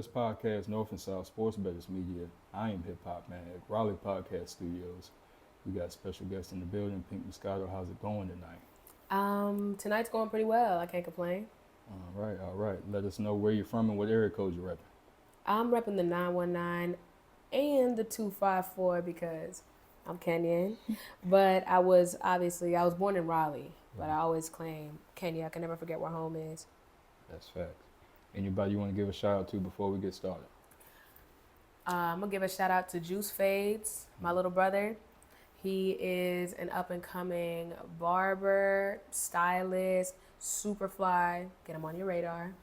best podcast north and south, Sports Betters Media. I am Hip Hop Man at Raleigh Podcast Studios. We got special guests in the building, Pink Moscato. How's it going tonight? Tonight's going pretty well. I can't complain. All right. Let us know where you're from and what area code you're repping. I'm repping the 919 and the 254 because I'm Kenyan. But I was born in Raleigh, but I always claim Kenya. I can never forget where home is. That's facts. Anybody you want to give a shout out to before we get started? I'm going to give a shout out to Juice Fades, my little brother. He is an up-and-coming barber, stylist, super fly. Get him on your radar.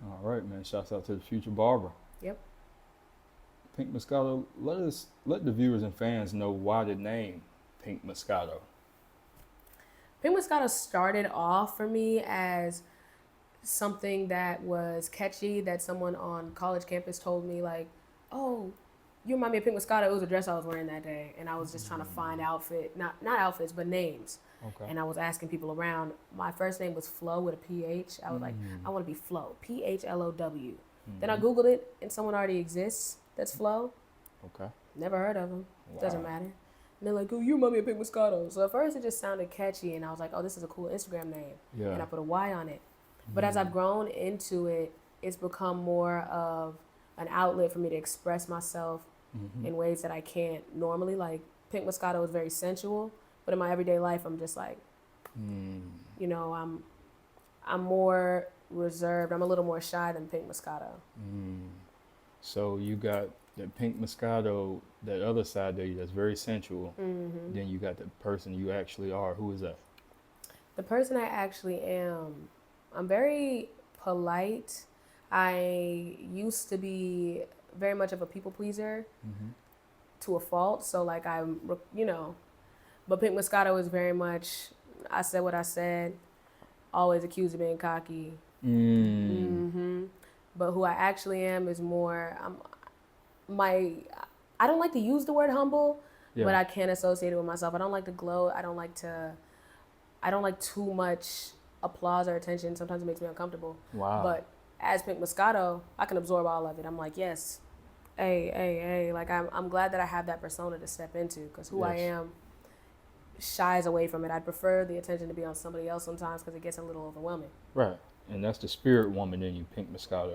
All right, man. Shouts out to the future barber. Yep. Pink Moscato, let the viewers and fans know why the name Pink Moscato. Pink Moscato started off for me as something that was catchy that someone on college campus told me, like, oh, you remind me of Pink Moscato. It was a dress I was wearing that day, and I was just trying to find not outfits, but names. Okay. And I was asking people around. My first name was Flo with a PH. I was like, I want to be Flo, PHLOW. Then I Googled it, and someone already exists that's Flo. Okay. Never heard of him. Wow. Doesn't matter. And they're like, oh, you remind me of Pink Moscato. So at first it just sounded catchy, and I was like, oh, this is a cool Instagram name. Yeah. And I put a Y on it. But as I've grown into it, it's become more of an outlet for me to express myself in ways that I can't normally. Like, Pink Moscato is very sensual, but in my everyday life, I'm just like, you know, I'm more reserved. I'm a little more shy than Pink Moscato. So you got the Pink Moscato, that other side of you that's very sensual. Then you got the person you actually are. Who is that? The person I actually am, I'm very polite. I used to be very much of a people pleaser to a fault. So like but Pink Moscato is very much, I said what I said, always accused of being cocky. But who I actually am is more, I don't like to use the word humble, but I can't associate it with myself. I don't like to gloat. I don't like too much applause or attention. Sometimes it makes me uncomfortable. Wow. But as Pink Moscato, I can absorb all of it. I'm like, yes, hey. Like, I'm glad that I have that persona to step into, because who I am shies away from it. I'd prefer the attention to be on somebody else sometimes because it gets a little overwhelming. Right. And that's the spirit woman in you, Pink Moscato.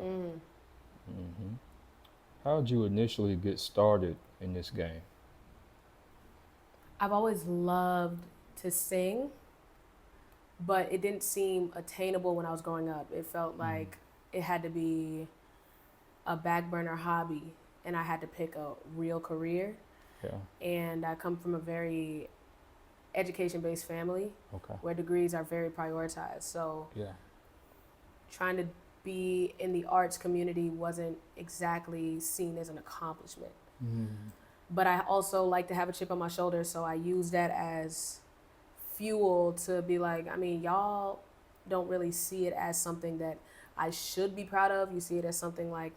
How did you initially get started in this game? I've always loved to sing, but it didn't seem attainable when I was growing up. It felt like it had to be a back burner hobby, and I had to pick a real career. Yeah. And I come from a very education-based family where degrees are very prioritized. So trying to be in the arts community wasn't exactly seen as an accomplishment. But I also like to have a chip on my shoulder, so I use that as fuel to be like, I mean, y'all don't really see it as something that I should be proud of. You see it as something like,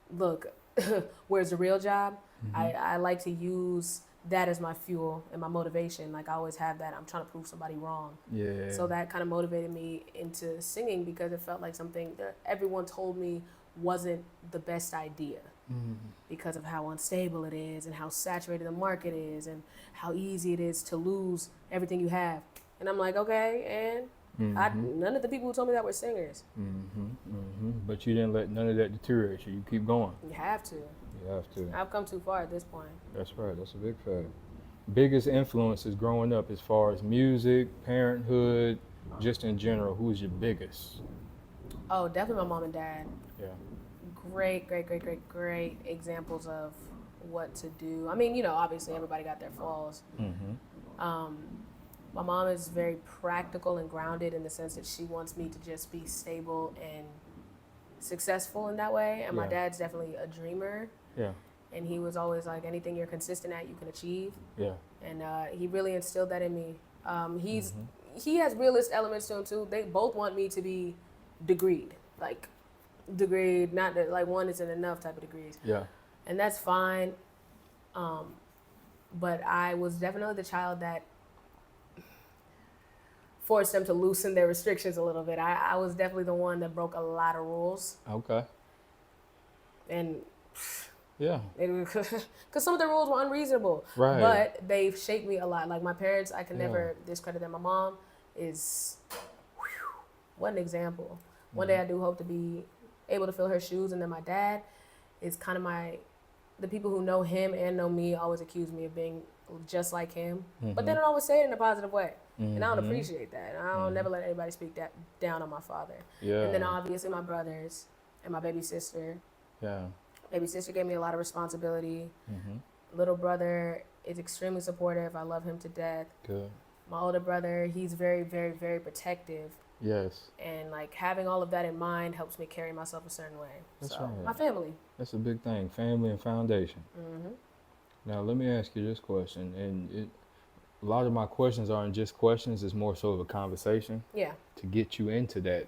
look, where's the real job? I like to use that as my fuel and my motivation. Like, I always have that. I'm trying to prove somebody wrong. Yeah. So that kind of motivated me into singing, because it felt like something that everyone told me wasn't the best idea because of how unstable it is and how saturated the market is and how easy it is to lose everything you have. And I'm like, okay, and none of the people who told me that were singers. But you didn't let none of that deteriorate you. You keep going. You have to. You have to. I've come too far at this point. That's right. That's a big fact. Biggest influences growing up as far as music, parenthood, just in general, who is your biggest? Oh, definitely my mom and dad. Yeah. Great examples of what to do. I mean, obviously everybody got their flaws. My mom is very practical and grounded in the sense that she wants me to just be stable and successful in that way. And my dad's definitely a dreamer. Yeah. And he was always like, anything you're consistent at, you can achieve. Yeah. And he really instilled that in me. He has realist elements to him too. They both want me to be degreed, not that like one isn't enough type of degrees. Yeah. And that's fine. But I was definitely the child that forced them to loosen their restrictions a little bit. I was definitely the one that broke a lot of rules. Okay. And yeah, because some of the rules were unreasonable, right. But they've shaped me a lot. Like my parents, I can never discredit them. My mom is one example. One day I do hope to be able to fill her shoes, and then my dad is kind of the people who know him and know me always accuse me of being just like him, but they don't always say it in a positive way, and I don't appreciate that. I don't never let anybody speak that down on my father. And then obviously my brothers and my baby sister. Baby sister gave me a lot of responsibility. Little brother is extremely supportive. I love him to death. Good. My older brother, he's very, very, very protective. Yes. And like having all of that in mind helps me carry myself a certain way. That's so, right. My family. That's a big thing, family and foundation. Now let me ask you this question, and a lot of my questions aren't just questions; it's more so of a conversation. Yeah. To get you into that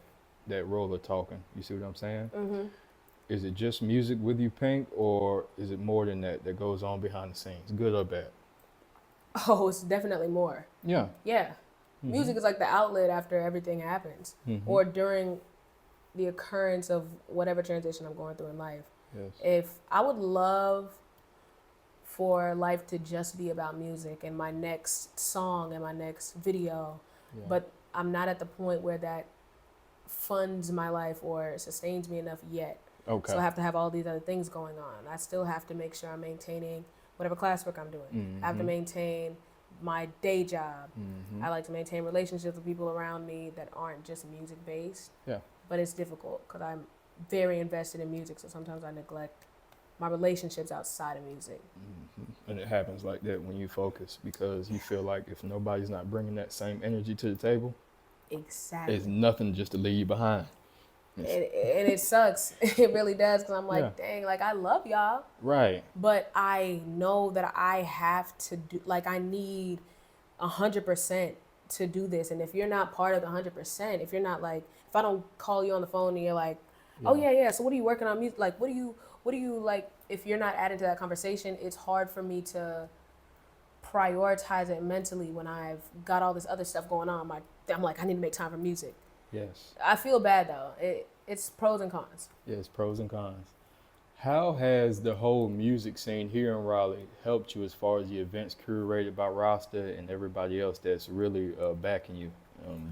role of talking. You see what I'm saying? Is it just music with you, Pink, or is it more than that goes on behind the scenes, good or bad? Oh, it's definitely more. Yeah. Yeah. Music is like the outlet after everything happens, or during the occurrence of whatever transition I'm going through in life. Yes. If I would love for life to just be about music and my next song and my next video, but I'm not at the point where that funds my life or sustains me enough yet. Okay. So I have to have all these other things going on. I still have to make sure I'm maintaining whatever classwork I'm doing. I have to maintain my day job. I like to maintain relationships with people around me that aren't just music based. Yeah. But it's difficult because I'm very invested in music, so sometimes I neglect my relationships outside of music. And it happens like that when you focus, because you feel like if nobody's not bringing that same energy to the table, exactly, it's nothing just to leave you behind. And it sucks. It really does, because I'm like, dang, like I love y'all. Right. But I know that I have to do, like I need 100% to do this. And if you're not part of the 100%, if you're not like, if I don't call you on the phone and you're like, oh yeah, so what are you working on music? Like, what do you like, if you're not added to that conversation, it's hard for me to prioritize it mentally when I've got all this other stuff going on. I'm like, I need to make time for music. Yes. I feel bad though. It's pros and cons. Yes, pros and cons. How has the whole music scene here in Raleigh helped you as far as the events curated by Rasta and everybody else that's really backing you,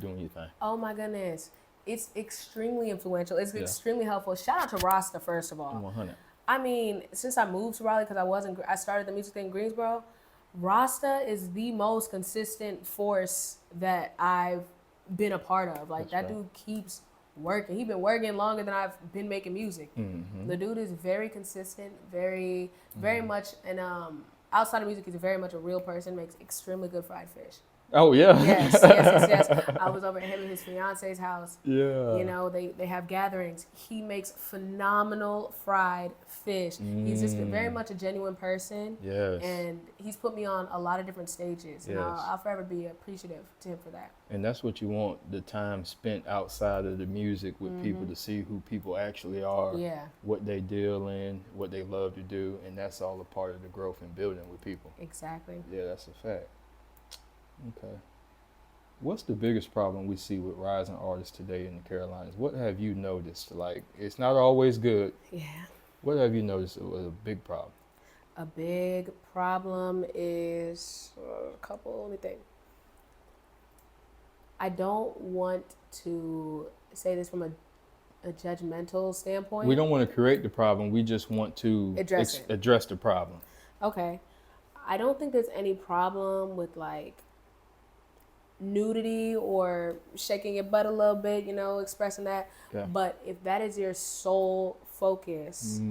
doing your thing? Oh my goodness. It's extremely influential. It's extremely helpful. Shout out to Rasta, first of all. 100. I mean, since I moved to Raleigh, because I started the music thing in Greensboro, Rasta is the most consistent force that I've been a part of. Like, that dude keeps working. He's been working longer than I've been making music. The dude is very consistent, very much, and outside of music, he's very much a real person, makes extremely good fried fish. Oh, yeah. Yes. I was over at him and his fiance's house. Yeah. You know, they have gatherings. He makes phenomenal fried fish. He's just very much a genuine person. Yes. And he's put me on a lot of different stages. Yes. And I'll forever be appreciative to him for that. And that's what you want, the time spent outside of the music with people, to see who people actually are, what they deal in, what they love to do. And that's all a part of the growth and building with people. Exactly. Yeah, that's a fact. Okay. What's the biggest problem we see with rising artists today in the Carolinas? What have you noticed? Like, it's not always good. Yeah. What have you noticed was a big problem? A big problem is a couple, let me think. I don't want to say this from a judgmental standpoint. We don't want to create the problem. We just want to address the problem. Okay. I don't think there's any problem with like nudity or shaking your butt a little bit, you know, expressing that. Yeah. But if that is your sole focus,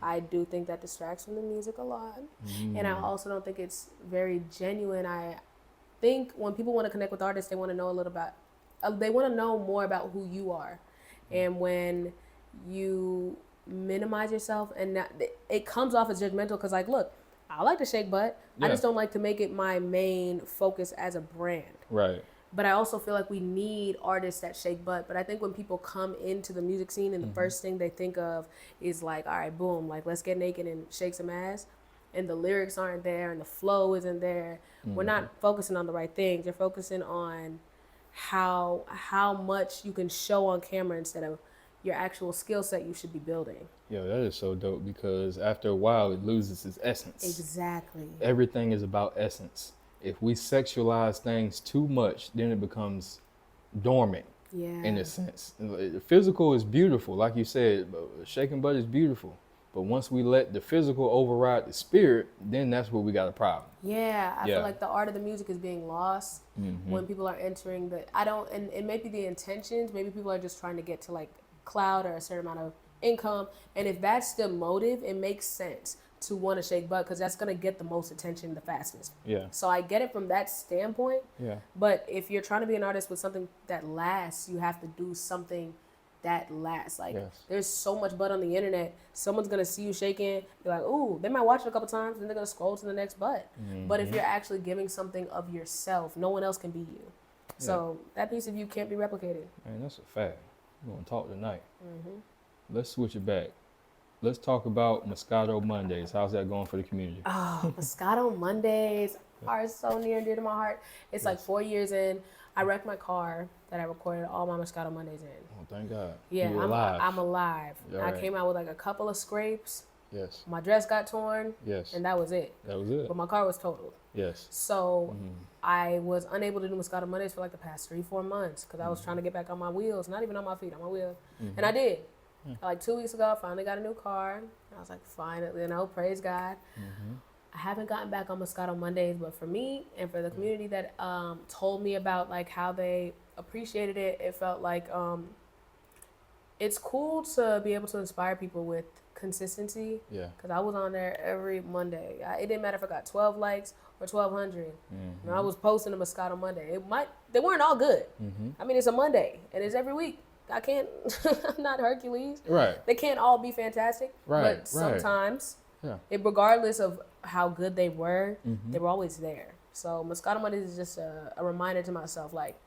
I do think that distracts from the music a lot. And I also don't think it's very genuine. I think when people want to connect with artists, they want to know a little about, they want to know more about who you are. And when you minimize yourself, and it comes off as judgmental, because like, look, I like to shake butt. Yeah. I just don't like to make it my main focus as a brand. Right. But I also feel like we need artists that shake butt. But I think when people come into the music scene and the first thing they think of is like, all right, boom, like let's get naked and shake some ass, and the lyrics aren't there and the flow isn't there, we're not focusing on the right things. You're focusing on how much you can show on camera instead of your actual skill set you should be building. Yo, that is so dope, because after a while it loses its essence. Exactly. Everything is about essence. If we sexualize things too much, then it becomes dormant. Yeah. In a sense, the physical is beautiful, like you said. Shaking butt is beautiful, but once we let the physical override the spirit, then that's where we got a problem. Yeah, I feel like the art of the music is being lost when people are entering the. And it may be the intentions. Maybe people are just trying to get to like cloud or a certain amount of income, and if that's the motive, it makes sense to want to shake butt, because that's going to get the most attention the fastest. Yeah. So I get it from that standpoint. Yeah. But if you're trying to be an artist with something that lasts, you have to do something that lasts. Like, there's so much butt on the internet. Someone's going to see you shaking, be like, ooh, they might watch it a couple times, and they're going to scroll to the next butt. But if you're actually giving something of yourself, no one else can be you. So that piece of you can't be replicated. Man, that's a fact. We're going to talk tonight. Let's switch it back. Let's talk about Moscato Mondays. How's that going for the community? Oh, Moscato Mondays are so near and dear to my heart. It's like 4 years in. I wrecked my car that I recorded all my Moscato Mondays in. Oh, thank God. Yeah, I'm alive. I came out with like a couple of scrapes. Yes. My dress got torn. Yes. And that was it. That was it. But my car was totaled. Yes. So I was unable to do Moscato Mondays for like the past 3-4 months, because I was trying to get back on my wheels. Not even on my feet, on my wheels. And I did. Like 2 weeks ago, I finally got a new car. I was like, finally, praise God. I haven't gotten back on Moscato Mondays, but for me and for the community that told me about like how they appreciated it, it felt like it's cool to be able to inspire people with consistency. Yeah. Because I was on there every Monday. It didn't matter if I got 12 likes or 1,200. I was posting a Moscato Monday. They weren't all good. I mean, it's a Monday and it's every week. I can't, I'm not Hercules. Right. They can't all be fantastic. Right. But sometimes, regardless of how good they were always there. So Moscato Mondays is just a reminder to myself, like,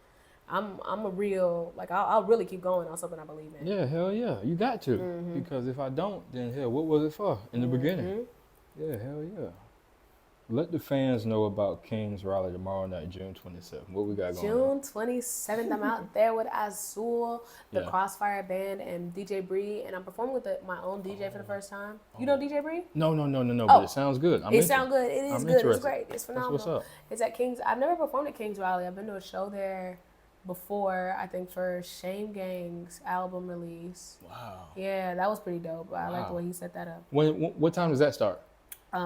I'm a real, like, I'll really keep going on something I believe in. Yeah, hell yeah. You got to. Because if I don't, then hell, what was it for in the beginning? Yeah, hell yeah. Let the fans know about King's Rally tomorrow night, June 27th. What we got going on? June 27th, I'm out there with Azul, the Crossfire Band, and DJ Bree, and I'm performing with my own DJ for the first time. You know DJ Bree? No, but it sounds good. It sounds good. It is good. It's great. It's phenomenal. That's what's up. It's at King's. I've never performed at King's Rally. I've been to a show there before, I think for Shame Gang's album release. Wow. Yeah, that was pretty dope. I like the way he set that up. What time does that start?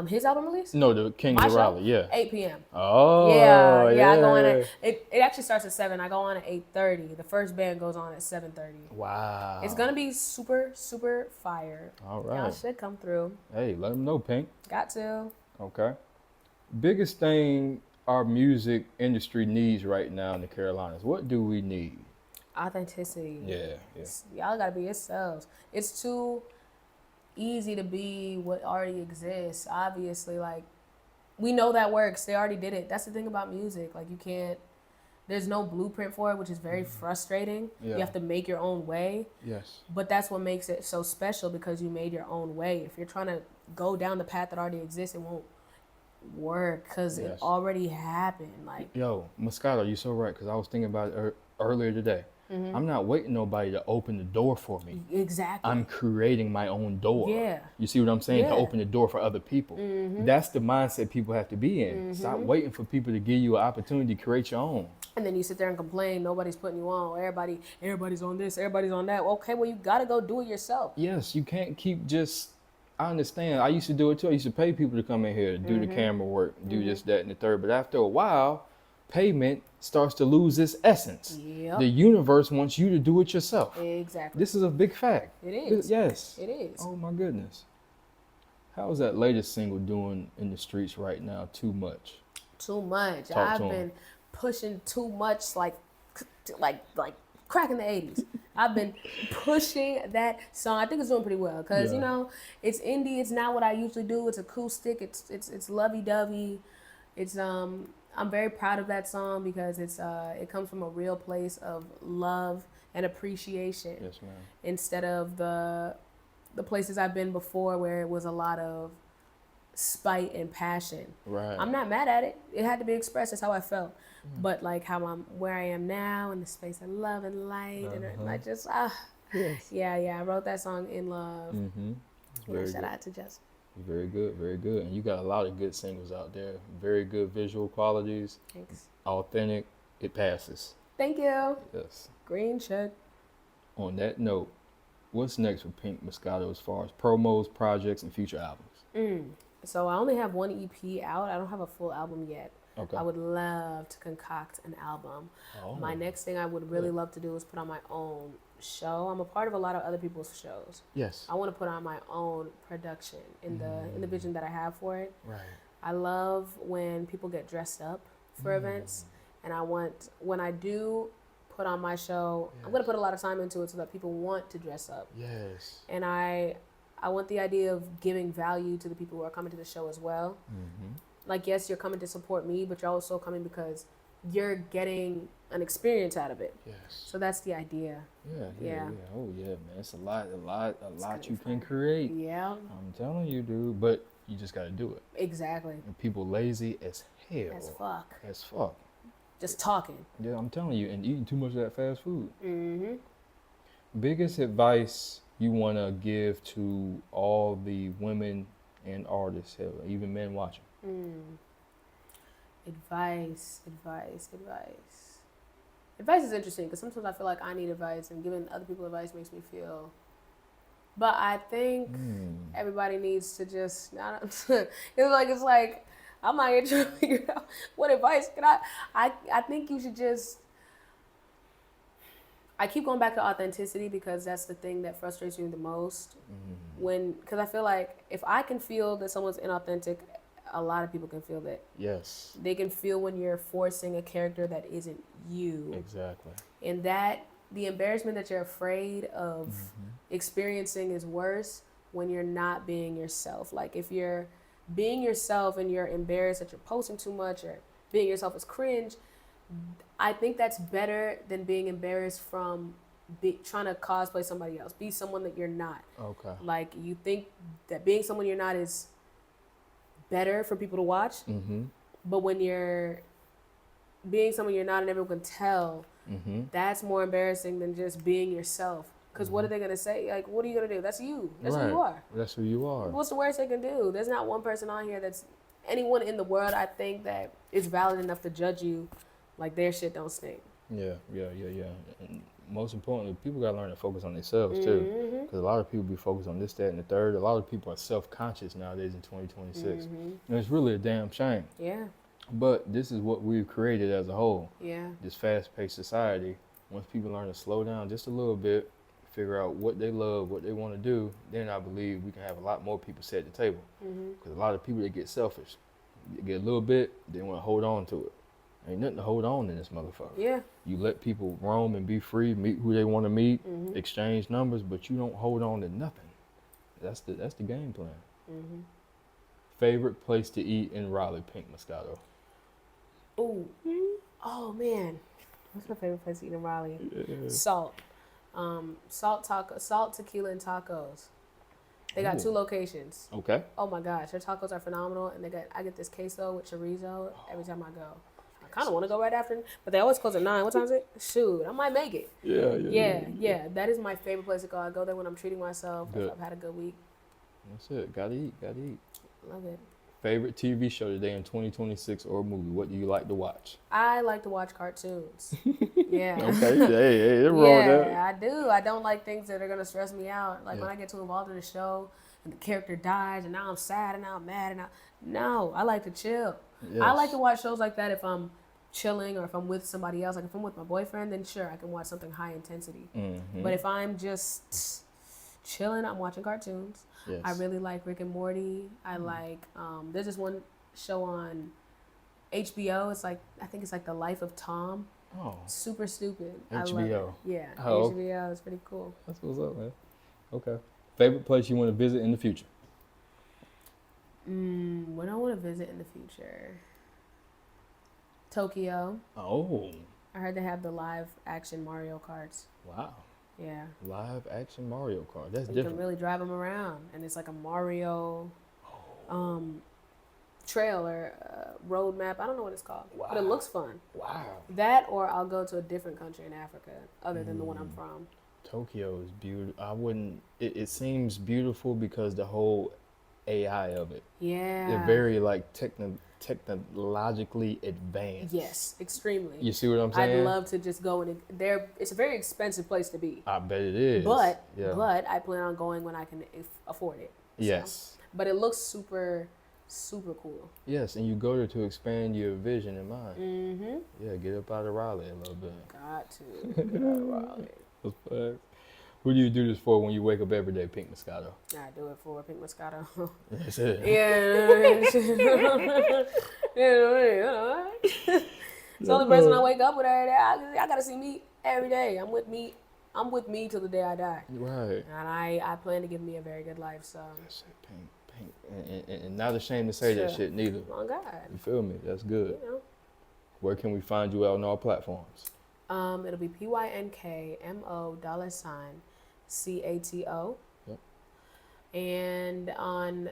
His album release? No, the King's Rally, yeah. 8 p.m. Oh, yeah. I go on at, it actually starts at 7. I go on at 8:30. The first band goes on at 7:30. Wow. It's going to be super, super fire. All right. Y'all should come through. Hey, let them know, Pink. Got to. Okay. Biggest thing our music industry needs right now in the Carolinas, what do we need? Authenticity. Yeah. Y'all got to be yourselves. It's too easy to be what already exists. Obviously, like, we know that works. They already did it. That's the thing about music. Like, you can't, there's no blueprint for it, which is very frustrating. Yeah. You have to make your own way. Yes. But that's what makes it so special, because you made your own way. If you're trying to go down the path that already exists, it won't work, because it already happened. Like, yo, Moscato, you're so right, because I was thinking about it earlier today. I'm not waiting nobody to open the door for me. Exactly. I'm creating my own door. Yeah. You see what I'm saying? To open the door for other people. That's the mindset people have to be in. Stop waiting for people to give you an opportunity to create your own. And then you sit there and complain, nobody's putting you on. Everybody's on this, everybody's on that. Okay, well, you got to go do it yourself. Yes, you can't keep just, I understand. I used to do it too. I used to pay people to come in here, do the camera work, do this, that, and the third. But after a while, payment starts to lose its essence. Yep. The universe wants you to do it yourself. Exactly. This is a big fact. It is. Yes. It is. Oh my goodness. How is that latest single doing in the streets right now? Too much. Too much. I've been pushing too much, like crack in the 80s. I've been pushing that song. I think it's doing pretty well, because you know, it's indie. It's not what I usually do. It's acoustic. It's lovey-dovey. It's I'm very proud of that song, because it comes from a real place of love and appreciation. Yes, ma'am. Instead of the places I've been before, where it was a lot of spite and passion. Right. I'm not mad at it. It had to be expressed. That's how I felt. But like how I'm where I am now, in the space of love and light, and I just Yes. Yeah, I wrote that song in love. Mm-hmm. Shout out to Justin. Very good, very good. And you got a lot of good singles out there. Very good visual qualities. Thanks. Authentic. It passes. Thank you. Yes. Green check. On that note, what's next for Pink Moscato as far as promos, projects, and future albums? So I only have one EP out. I don't have a full album yet. Okay. I would love to concoct an album. Oh. My next thing I would really love to do is put on my own show. I'm a part of a lot of other people's shows. Yes. I want to put on my own production in the vision that I have for it. Right. I love when people get dressed up for events, and I want, when I do put on my show, I'm going to put a lot of time into it so that people want to dress up. Yes. And I want the idea of giving value to the people who are coming to the show as well. Mm-hmm. Like, yes, you're coming to support me, but you're also coming because you're getting an experience out of it. Yes. So that's the idea. Yeah. Oh yeah, man. It's a lot you can create. Yeah. I'm telling you, dude. But you just gotta do it. Exactly. And people lazy as hell. As fuck. Just talking. Yeah, I'm telling you, and eating too much of that fast food. Mm-hmm. Biggest advice you wanna give to all the women and artists, hell, even men watching? Advice is interesting because sometimes I feel like I need advice, and giving other people advice makes me feel. But I think everybody needs to just not. it's like I'm not here trying to figure out what advice can I think you should just. I keep going back to authenticity because that's the thing that frustrates me the most. Because I feel like if I can feel that someone's inauthentic, a lot of people can feel that. Yes. They can feel when you're forcing a character that isn't you. Exactly. And that the embarrassment that you're afraid of experiencing is worse when you're not being yourself. Like if you're being yourself and you're embarrassed that you're posting too much or being yourself is cringe, I think that's better than being embarrassed from trying to cosplay somebody else. Be someone that you're not. Okay. Like you think that being someone you're not is better for people to watch, but when you're being someone you're not and everyone can tell, that's more embarrassing than just being yourself. Because what are they going to say? Like, what are you going to do? That's you. That's who you are. That's who you are. What's the worst they can do? There's not one person on here that's anyone in the world, I think, that is valid enough to judge you like their shit don't stink. Yeah. And most importantly, people got to learn to focus on themselves, too. Because a lot of people be focused on this, that, and the third. A lot of people are self-conscious nowadays in 2026. And it's really a damn shame. Yeah. But this is what we've created as a whole. Yeah. This fast-paced society. Once people learn to slow down just a little bit, figure out what they love, what they want to do, then I believe we can have a lot more people sit at the table. Because a lot of people, they get selfish. They get a little bit, they want to hold on to it. Ain't nothing to hold on in this motherfucker. Yeah. You let people roam and be free, meet who they want to meet, exchange numbers, but you don't hold on to nothing. That's the game plan. Favorite place to eat in Raleigh, Pink Moscato? Ooh. Oh man. What's my favorite place to eat in Raleigh? Yeah. Salt, tequila, and tacos. They got 2 locations. Okay. Oh my gosh, their tacos are phenomenal, and I get this queso with chorizo every time I go. I kind of want to go right after, but they always close at 9. What time is it? Shoot, I might make it. Yeah. That is my favorite place to go. I go there when I'm treating myself. If I've had a good week. That's it. Gotta eat. Love it. Favorite TV show today in 2026 or movie? What do you like to watch? I like to watch cartoons. Yeah. Okay. Hey, they're wrong with that. I do. I don't like things that are gonna stress me out. Like when I get too involved in the show and the character dies and now I'm sad and now I'm mad and no, I like to chill. Yes. I like to watch shows like that if I'm chilling or if I'm with somebody else. Like if I'm with my boyfriend, then sure, I can watch something high intensity. But if I'm just chilling, I'm watching cartoons. Yes. I really like Rick and Morty. I like, there's this one show on HBO. It's like, I think it's like The Life of Tom. Oh. Super stupid. HBO. I love it. Yeah. Oh. HBO is pretty cool. That's what's up, man. Okay. Favorite place you want to visit in the future? When I want to visit in the future, Tokyo. Oh. I heard they have the live action Mario karts. Wow. Yeah. Live action Mario Kart. That's different. You can really drive them around, and it's like a Mario trail or road map. I don't know what it's called, but it looks fun. Wow. That, or I'll go to a different country in Africa other than the one I'm from. Tokyo is beautiful. I wouldn't. It seems beautiful because the whole AI of it. Yeah. They're very like technologically advanced. Yes, extremely. You see what I'm saying? I'd love to just go in there. It's a very expensive place to be. I bet it is. But I plan on going when I can afford it. So. Yes. But it looks super cool. Yes, and you go there to expand your vision and mind. Mm-hmm. Yeah, get up out of Raleigh a little bit. Got to get out of Raleigh. Who do you do this for when you wake up every day, Pink Moscato? I do it for Pink Moscato. That's it. Yeah. It's the only person I wake up with every day. I gotta see me every day. I'm with me till the day I die. Right. And I plan to give me a very good life. So. That's it, Pink. And not ashamed to say that shit neither. Oh God. You feel me? That's good. You know. Where can we find you out on all platforms? It'll be PYNKMO $CATO. Yep. And on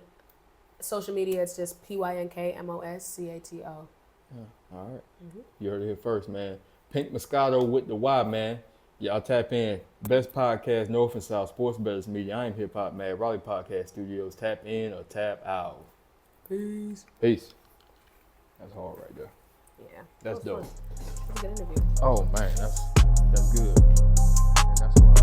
social media, it's just PYNKMOSCATO. Yeah. All right. Mm-hmm. You heard it here first, man. Pink Moscato with the Y, man. Y'all tap in. Best podcast, North and South, Sports Betters Media. I am Hip Hop Mad, Raleigh Podcast Studios. Tap in or tap out. Peace. Peace. That's hard right there. Yeah. That's dope. That was a good interview. Oh, man. That's good. And that's why.